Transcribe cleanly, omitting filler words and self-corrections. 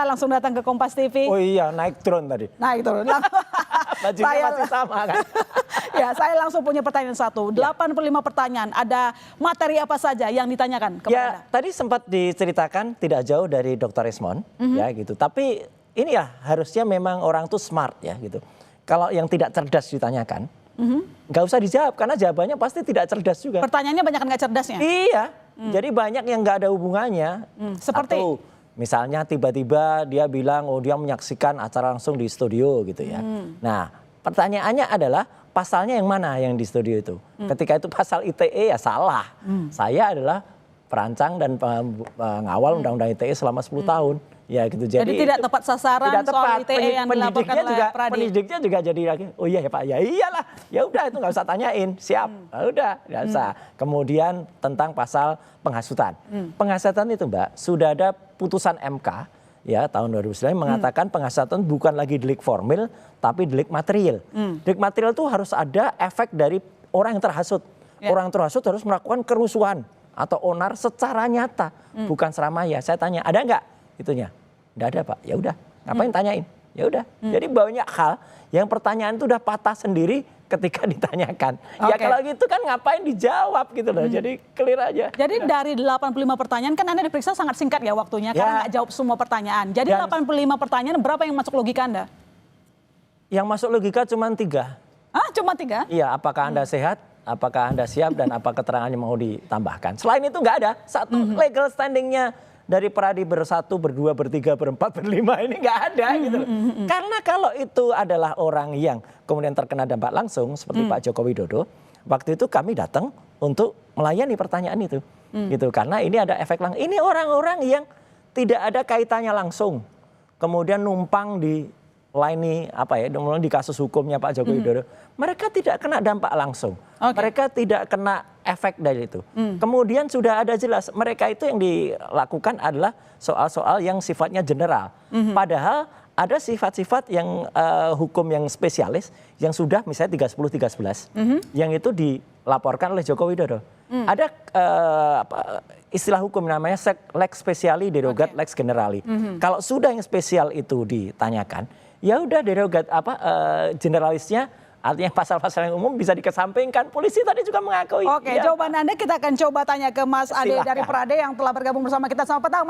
Langsung datang ke Kompas TV. Oh iya, naik drone tadi. Naik drone. Bajunya masih sama kan? Ya, saya langsung punya pertanyaan satu. 85 pertanyaan. Ada materi apa saja yang ditanyakan kepada Anda? Tadi sempat diceritakan tidak jauh dari Dr. Resmond, ya gitu. Tapi ini ya harusnya memang orang tuh smart ya gitu. Kalau yang tidak cerdas ditanyakan, nggak usah dijawab karena jawabannya pasti tidak cerdas juga. Pertanyaannya banyak nggak cerdasnya? Iya, jadi banyak yang nggak ada hubungannya. Seperti? Atau misalnya tiba-tiba dia bilang, oh dia menyaksikan acara langsung di studio gitu ya. Nah pertanyaannya adalah pasalnya yang mana yang di studio itu. Ketika itu pasal ITE ya salah. Saya adalah perancang dan pengawal undang-undang ITE selama 10 tahun. Ya gitu. Jadi tidak tepat sasaran tidak tepat. soal ITE yang dilaporkan oleh Pradi. Penyidiknya juga jadi lagi, oh iya ya Pak, ya iyalah. Ya udah itu nggak usah tanyain, siap. Ya udah, nggak usah. Kemudian tentang pasal penghasutan. Penghasutan itu Mbak, sudah ada putusan MK ya tahun 2009 mengatakan penghasutan bukan lagi delik formil tapi delik material. Delik material itu harus ada efek dari orang yang terhasut. Orang yang terhasut harus melakukan kerusuhan atau onar secara nyata, bukan seramanya. Saya tanya, ada nggak itunya? Nggak ada Pak. Ya udah, ngapain tanyain? Ya udah. Jadi banyak hal yang pertanyaan itu udah patah sendiri ketika ditanyakan. Ya kalau gitu kan ngapain dijawab gitu loh. Jadi clear aja. Jadi dari 85 pertanyaan kan Anda diperiksa sangat singkat ya waktunya karena nggak jawab semua pertanyaan. Jadi 85 pertanyaan berapa yang masuk logika Anda? Yang masuk logika cuma 3. Ah, cuma 3? Iya, apakah Anda sehat, apakah Anda siap, dan apa keterangannya mau ditambahkan. Selain itu nggak ada. Satu legal standingnya dari Pradi bersatu, berdua, bertiga, berempat, berlima ini nggak ada gitu loh. Karena kalau itu adalah orang yang kemudian terkena dampak langsung seperti Pak Joko Widodo, waktu itu kami datang untuk melayani pertanyaan itu. Gitu. Karena ini ada efek langsung. Ini orang-orang yang tidak ada kaitannya langsung. Kemudian numpang di di kasus hukumnya Pak Joko Widodo. Mereka tidak kena dampak langsung. Mereka tidak kena efek dari itu. Kemudian sudah ada jelas mereka itu yang dilakukan adalah soal-soal yang sifatnya general. Padahal ada sifat-sifat yang hukum yang spesialis yang sudah misalnya 310-311 yang itu dilaporkan oleh Joko Widodo. Ada istilah hukum namanya lex speciali derogat lex generali. Kalau sudah yang spesial itu ditanyakan, ya udah derogat generalisnya, artinya pasal-pasal yang umum bisa dikesampingkan. Polisi tadi juga mengakui. Oke, jawaban Anda kita akan coba tanya ke Mas Ade dari Prade yang telah bergabung bersama kita. Selamat petang.